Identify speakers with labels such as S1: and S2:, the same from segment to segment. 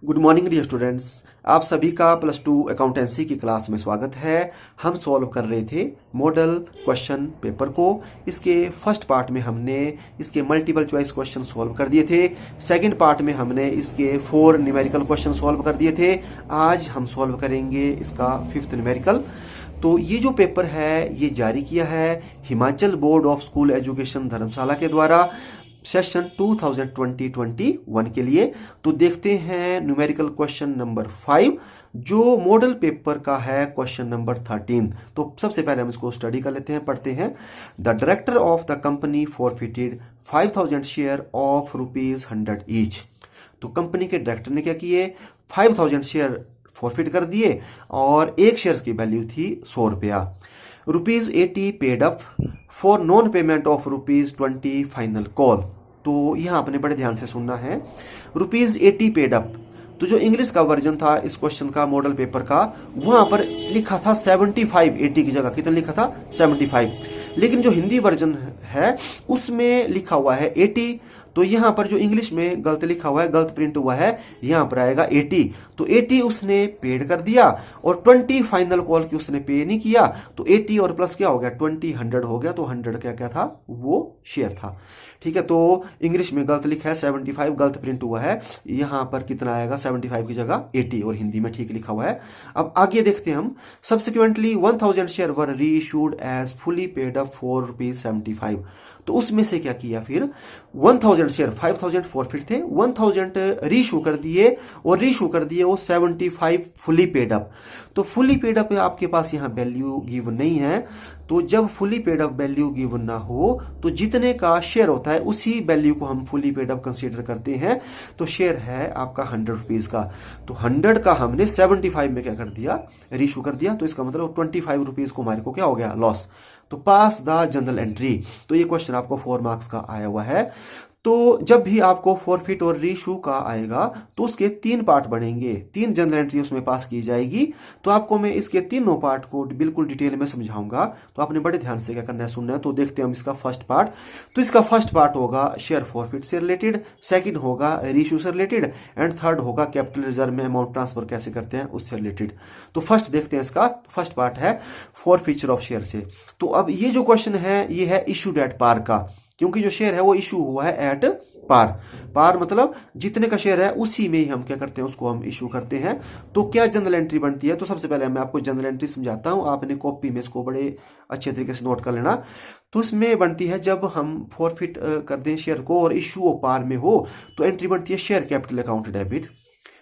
S1: Good morning dear students. आप सभी का प्लस टू अकाउंटेंसी की क्लास में स्वागत है। हम सॉल्व कर रहे थे मॉडल क्वेश्चन पेपर को। इसके फर्स्ट पार्ट में हमने इसके मल्टीपल चॉइस क्वेश्चन सॉल्व कर दिए थे। सेकंड पार्ट में हमने इसके 4 न्यूमेरिकल क्वेश्चन सॉल्व कर दिए थे। आज हम सॉल्व करेंगे इसका 5th न्यूमेरिकल। तो ये जो पेपर है ये जारी किया है Himachal board of school education Dharamshala के द्वारा सेशन 2020-21 के लिए। तो देखते हैं न्यूमेरिकल क्वेश्चन नंबर 5 जो मॉडल पेपर का है क्वेश्चन नंबर 13। तो सबसे पहले हम इसको स्टडी कर लेते हैं, पढ़ते हैं। The director of the company forfeited 5000 share of ₹100 each. तो कंपनी के डायरेक्टर ने क्या किए, 5000 शेयर फॉरफिट कर दिए और एक शेयर की वैल्यू थी 100 रुपया। ₹80 paid up for non payment of ₹20 final call. तो यहां आपने बड़े ध्यान से सुनना है, ₹80 पेड अप। तो जो इंग्लिश का वर्जन था इस क्वेश्चन का मॉडल पेपर का, वहां पर लिखा था 75, 80 की जगह कितना लिखा था 75। लेकिन जो हिंदी वर्जन है उसमें लिखा हुआ है 80। तो यहां पर जो इंग्लिश में गलत लिखा हुआ है, गलत प्रिंट हुआ है, यहां पर आएगा 80। तो 80 उसने पेड कर दिया और 20 फाइनल कॉल की उसने पे नहीं किया। तो 80 और प्लस क्या हो गया 20, 100 हो गया। तो 100 क्या क्या था, वो शेयर था। ठीक है, तो इंग्लिश में गलत लिखा है 75, गलत प्रिंट हुआ है। यहां पर कितना आएगा 75 की जगह 80 और हिंदी में ठीक लिखा हुआ है। अब आगे देखते हैं हम। Subsequently 1000 share were reissued as fully paid up for ₹75। तो उसमें से क्या किया फिर, 1000 शेयर 5000 फॉरफिट थे, 1000 रीशू कर दिए और रीशू कर दिए वो 75 फुली पेड अप। तो फुली पेड अप आपके पास यहां वैल्यू गिवन नहीं है। तो जब fully paid up value given ना हो तो जितने का शेयर होता है उसी वैल्यू को हम फुली पेड अप कंसीडर करते हैं। तो शेयर है आपका 100 रुपीज का। तो 100 का हमने 75 में क्या कर दिया, रीशू कर दिया। तो इसका मतलब 25 रुपीज को हमारे को क्या हो गया, लॉस। तो पास द जनरल एंट्री। तो ये क्वेश्चन आपको 4 मार्क्स का आया हुआ है। तो जब भी आपको फॉरफिट और रीशू का आएगा तो उसके 3 पार्ट बनेंगे, 3 जनरल एंट्री उसमें पास की जाएगी। तो आपको मैं इसके तीनों पार्ट को बिल्कुल डिटेल में समझाऊंगा। तो आपने बड़े ध्यान से क्या करना है, सुनना है। तो देखते हैं हम इसका फर्स्ट पार्ट। तो इसका फर्स्ट पार्ट होगा शेयर फॉरफिट से रिलेटेड, सेकंड होगा रीशू से रिलेटेड एंड थर्ड होगा कैपिटल रिजर्व में अमाउंट ट्रांसफर कैसे करते हैं उससे रिलेटेड। तो फर्स्ट देखते हैं, इसका फर्स्ट पार्ट है फॉरफिचर ऑफ शेयर से। तो अब ये जो क्वेश्चन है ये है इशूड एट पार का, क्योंकि जो शेयर है वो इशू हुआ है एट पार। पार मतलब जितने का शेयर है उसी में ही हम क्या करते हैं, उसको हम इशू करते हैं। तो क्या जनरल एंट्री बनती है, तो सबसे पहले मैं आपको जनरल एंट्री समझाता हूं, आपने कॉपी में इसको बड़े अच्छे तरीके से नोट कर लेना। तो इसमें बनती है जब हम फॉरफिट कर दें शेयर को और इशू पार में हो तो एंट्री बनती है शेयर कैपिटल अकाउंट डेबिट।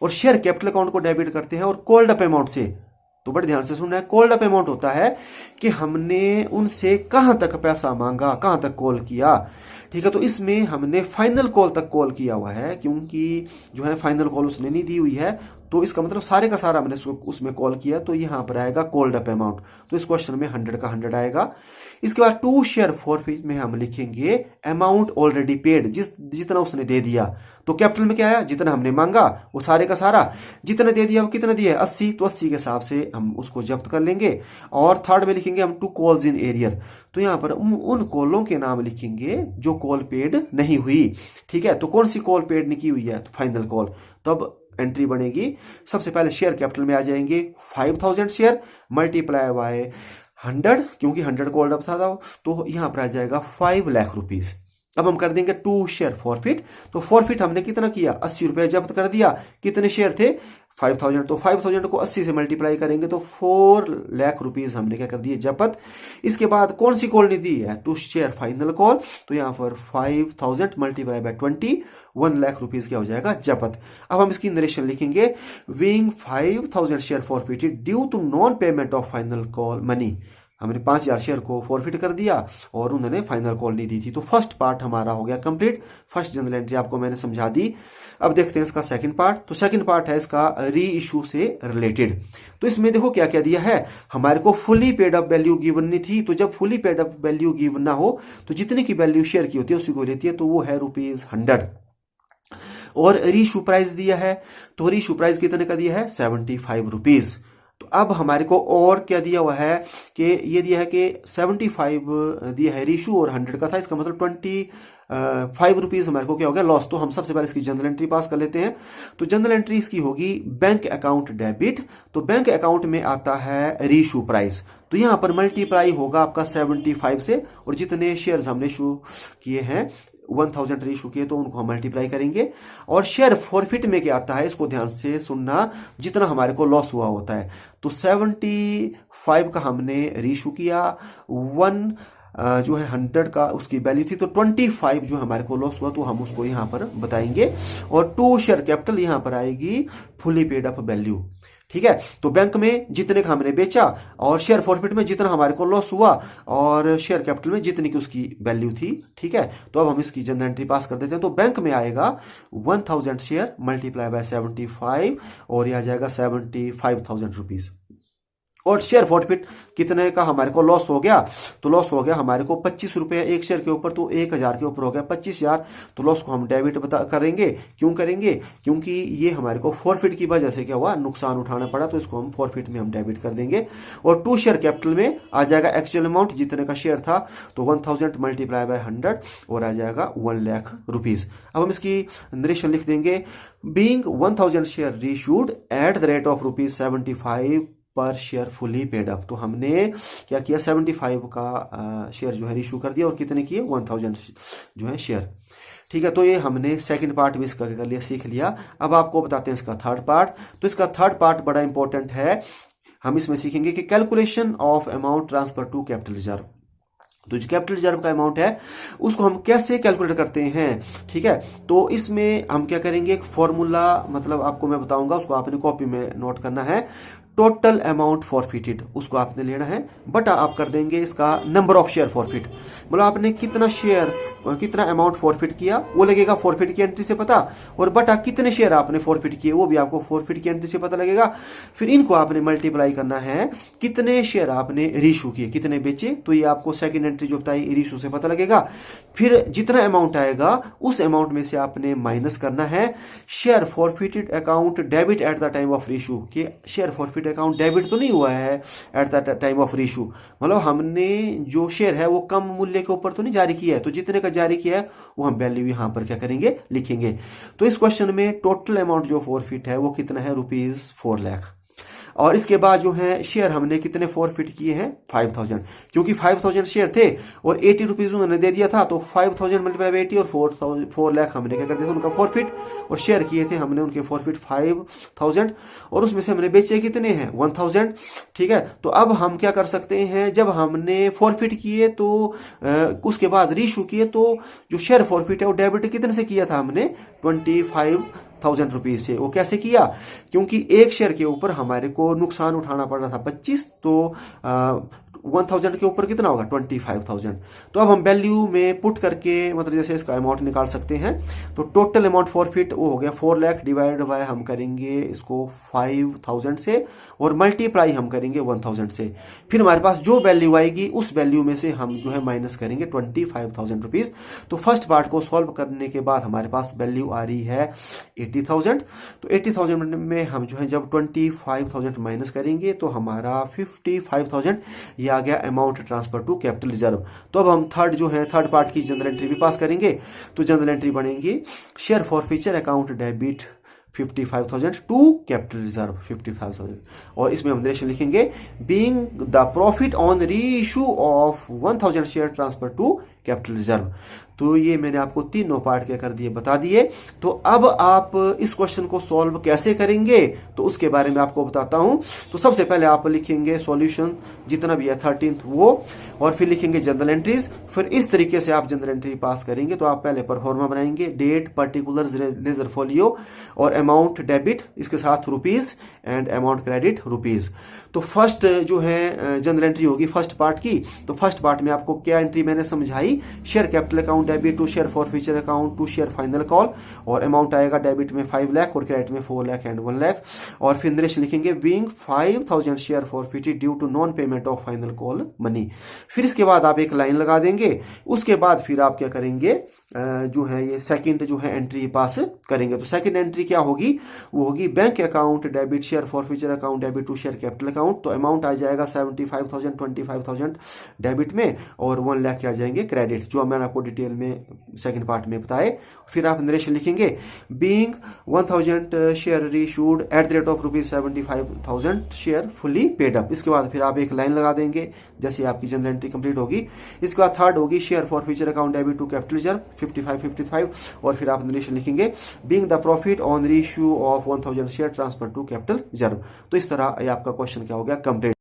S1: और शेयर कैपिटल अकाउंट को डेबिट करते हैं और कॉल्ड अप अमाउंट से। तो बड़े ध्यान से सुनना है, कॉल्ड अप अमाउंट होता है कि हमने उनसे कहां तक पैसा मांगा, कहां तक कॉल किया। ठीक है, तो इसमें हमने फाइनल कॉल तक कॉल किया हुआ है, क्योंकि जो है फाइनल कॉल उसने नहीं दी हुई है। तो इसका मतलब सारे का सारा हमने उसमें कॉल किया। तो यहां पर आएगा कॉल्ड अप अमाउंट। तो इस क्वेश्चन में 100 का 100 आएगा। इसके बाद टू शेयर फॉरफिट में हम लिखेंगे अमाउंट ऑलरेडी पेड, जितना उसने दे दिया। तो कैपिटल में क्या आया, जितना हमने मांगा वो सारे का सारा, जितना दे दिया वो कितना दिया 80। तो 80 के हिसाब से हम उसको जब्त कर लेंगे। और थर्ड में लिखेंगे हम टू कॉल्स इन एरियर। तो यहां पर उन कॉलों के नाम लिखेंगे जो कॉल पेड नहीं हुई। ठीक है, तो कौन सी कॉल पेड नहीं की हुई है, तो फाइनल कॉल। तो अब एंट्री बनेगी, सबसे पहले शेयर कैपिटल में आ जाएंगे 5000 शेयर मल्टीप्लाई बाय 100, क्योंकि 100 कॉल्ड अप था। तो यहां पर आ जाएगा 5 लाख रुपीज। अब हम कर देंगे टू शेयर फॉरफिट। तो फॉरफिट हमने कितना किया, 80 रुपए जब्त कर दिया। कितने शेयर थे 5000। तो 5000 को 80 से मल्टीप्लाई करेंगे तो 4 लाख रुपीज हमने क्या कर दिए, जब्त। इसके बाद कौन सी कॉल नहीं दी है, टू शेयर फाइनल कॉल। तो यहां पर 5000 मल्टीप्लाई बाय 20, 1 लाख रुपीज क्या हो जाएगा, जब्त। अब हम इसकी नरेशन लिखेंगे, being 5000 share forfeited due to non payment of final call money. हमने 5000 शेयर को फॉरफिट कर दिया और उन्होंने फाइनल कॉल नहीं दी थी। तो फर्स्ट पार्ट हमारा हो गया कंप्लीट। फर्स्ट जनरल एंट्री आपको मैंने समझा दी। अब देखते हैं इसका सेकंड पार्ट। तो सेकंड पार्ट है इसका री इशू से रिलेटेड। तो इसमें देखो क्या क्या दिया है, हमारे को fully paid up value given नहीं थी। तो जब fully paid up value given ना हो तो जितने की वैल्यू शेयर की होती है उसी को लेती है। तो वो है ₹100। और रीशू प्राइस दिया है, तो रीशू प्राइस कितने का दिया है, 75 रुपीज। तो अब हमारे को और क्या दिया हुआ है कि ये दिया है कि 75 दिया है रेशू और 100 का था, इसका मतलब 25 हमारे को क्या हो गया लॉस। तो हम सबसे पहले इसकी जनरल एंट्री पास कर लेते हैं। तो जनरल एंट्री इसकी होगी बैंक अकाउंट डेबिट। तो बैंक अकाउंट में आता है रेशू प्राइस, तो यहां पर मल्टीप्लाई होगा आपका 75 से, और जितने शेयर्स हमने इशू किए हैं 1000 रेशू किए तो उनको हम मल्टीप्लाई करेंगे। और शेयर फॉरफिट में क्या आता है, इसको ध्यान से सुनना, जितना हमारे को लॉस हुआ होता है। तो 75 का हमने रेशू किया, 1 जो है 100 का उसकी वैल्यू थी, तो 25 जो हमारे को लॉस हुआ तो हम उसको यहां पर बताएंगे। और 2 शेयर कैपिटल यहां पर आएगी फुली पेड अप वैल्यू। ठीक है, तो बैंक में जितने का हमने बेचा, और शेयर फॉरफिट में जितना हमारे को लॉस हुआ, और शेयर कैपिटल में जितनी की उसकी वैल्यू थी। ठीक है, तो अब हम इसकी जनरल एंट्री पास कर देते हैं। तो बैंक में आएगा 1000 शेयर मल्टीप्लाई बाय 75, और यह आ जाएगा 75,000 रुपीज। और शेयर फॉरफिट कितने का हमारे को लॉस हो गया, तो लॉस हो गया हमारे को 25 रुपए एक शेयर के ऊपर, तो 1000 के ऊपर हो गया 25,000। तो लॉस को हम डेबिट करेंगे। क्यों करेंगे, क्योंकि ये हमारे को फॉरफिट की वजह से क्या हुआ, नुकसान उठाना पड़ा, तो इसको हम फॉरफिट में हम डेबिट कर देंगे। और 2 शेयर कैपिटल में आ जाएगा एक्चुअल अमाउंट जितने का शेयर था, तो 1000 मल्टीप्लाई बाय 100 और आ जाएगा 1 लाख रुपीज। अब हम इसकी नरेशन लिख देंगे। Being 1000 share reissued at the rate of ₹75 पर शेयर फुली पेड अप। तो हमने क्या किया, 75 का शेयर जो है इशू कर दिया, और कितने किए 1000 जो है शेयर। ठीक है, तो ये हमने सेकंड पार्ट भी इसका कर लिया, सीख लिया। अब आपको बताते हैं इसका थर्ड पार्ट। तो इसका थर्ड पार्ट बड़ा इंपॉर्टेंट है। हम इसमें सीखेंगे कि calculation of amount transfer to capital reserve. तो जो कैपिटल रिजर्व का अमाउंट है उसको हम कैसे कैलकुलेट करते हैं। ठीक है, तो इसमें हम क्या करेंगे, एक फॉर्मूला मतलब आपको मैं बताऊंगा, उसको आपने कॉपी में नोट करना है। टोटल अमाउंट फॉरफिटेड उसको आपने लेना है, बटा आप कर देंगे इसका नंबर ऑफ शेयर फॉरफिट। मतलब आपने कितना शेयर कितना अमाउंट फॉरफिट किया वो लगेगा फॉरफिट की एंट्री से पता, और बटा कितने शेयर आपने फॉरफिट किए वो भी आपको फॉरफिट की एंट्री से पता लगेगा। फिर इनको आपने मल्टीप्लाई करना है, कितने शेयर आपने रीशू किए, कितने बेचे, तो ये आपको सेकंड एंट्री जो बताई रीशू से पता लगेगा। फिर जितना अमाउंट आएगा उस अमाउंट में से आपने माइनस करना है share forfeited account debit at the time of reissue. के शेयर फॉरफिट अकाउंट डेबिट तो नहीं हुआ है at the time of reissue, मतलब हमने जो शेयर है वो कम मूल्य के ऊपर तो नहीं जारी किया है, तो जितने का जारी किया है वो हम वैल्यू यहां पर क्या करेंगे, लिखेंगे। तो इस क्वेश्चन में टोटल अमाउंट जो फॉरफिट है वो कितना है, ₹4 लाख। और इसके बाद जो है शेयर हमने कितने फॉरफिट किए हैं, 5000, क्योंकि 5000 शेयर थे और 80 रुपीज उन्होंने दे दिया था, तो 5000 मल्टीप्लाई 80 और 4 लाख हमने क्या कर दिया था उनका फॉरफिट, और शेयर किए थे हमने उनके फॉरफिट 5000, और उसमें से हमने बेचे कितने हैं 1000। ठीक है, तो अब हम क्या कर सकते हैं, जब हमने फॉरफिट किए तो उसके बाद रीशू किए, तो जो शेयर फॉरफिट है वो डेबिट कितने से किया था हमने, 25,000 रुपीज से। वो कैसे किया, क्योंकि एक शेयर के ऊपर हमारे को नुकसान उठाना पड़ रहा था 25, तो 1000 के ऊपर कितना होगा 25,000। तो अब हम वैल्यू में पुट करके मतलब जैसे इसका अमाउंट निकाल सकते हैं। तो टोटल अमाउंट फॉरफिट वो हो गया 4 लाख, डिवाइड बाय हम करेंगे इसको 5000 से, और मल्टीप्लाई हम करेंगे 1000 से। फिर हमारे पास जो वैल्यू आएगी उस वैल्यू में से हम जो है माइनस करेंगे 25,000 रुपीज। तो फर्स्ट पार्ट को सॉल्व करने के बाद हमारे पास वैल्यू आ रही है 80,000। तो 80,000 में हम जो है जब 25,000 माइनस करेंगे तो हमारा 55,000 ये आ गया amount transfer to capital reserve. तो अब हम थर्ड पार्ट की जनरल एंट्री भी पास करेंगे। तो जनरल एंट्री बनेगी share forfeiture account debit 55,000 to capital reserve 55,000, और इसमें हम नरेशन लिखेंगे being the profit on reissue of 1000 share transfer to capital reserve. तो ये मैंने आपको तीनों पार्ट क्या कर दिए, बता दिए। तो अब आप इस क्वेश्चन को सॉल्व कैसे करेंगे तो उसके बारे में आपको बताता हूं। तो सबसे पहले आप लिखेंगे सॉल्यूशन जितना भी है 13th वो, और फिर लिखेंगे जनरल एंट्रीज। फिर इस तरीके से आप जनरल एंट्री पास करेंगे। तो आप पहले परफॉर्मा बनाएंगे, डेट, पर्टिकुलर्स, लेजर फोलियो और अमाउंट डेबिट, इसके साथ rupees and amount credit rupees. तो फर्स्ट जो है जनरल एंट्री होगी फर्स्ट पार्ट की। तो फर्स्ट पार्ट में आपको क्या एंट्री मैंने समझाई आई share capital account debit to share forfeiture account to share final call, और अमाउंट आएगा डेबिट में 5 लाख और क्रेडिट में 4 लाख एंड 1 लाख। और फिर नरेशन लिखेंगे being 5000 share forfeited due to non payment of final call money. फिर इसके बाद आप एक लाइन लगा देंगे। उसके बाद फिर आप क्या करेंगे, जो है ये सेकंड जो है एंट्री पास करेंगे। तो सेकंड एंट्री क्या होगी, वो होगी bank account debit share forfeiture account debit to share capital account. तो अमाउंट आ जाएगा 75,000 25,000 डेबिट में और 1 लाख क्या आ जाएंगे क्रेडिट, जो मैंने आपको डिटेल में सेकंड पार्ट में बताए। फिर आप नरेशन लिखेंगे being 1000 share reissued at the rate of ₹75,000 share fully paid up. इसके बाद फिर आप एक लाइन लगा देंगे जैसे आपकी जनरल एंट्री कंप्लीट होगी। इसके बाद थर्ड होगी share forfeiture account debit to capital reserve 55 और फिर आप नरेशन लिखेंगे being the profit on reissue of 1000 share transfer to capital reserve. तो इस तरह ये आपका क्वेश्चन क्या हो गया कंप्लीट।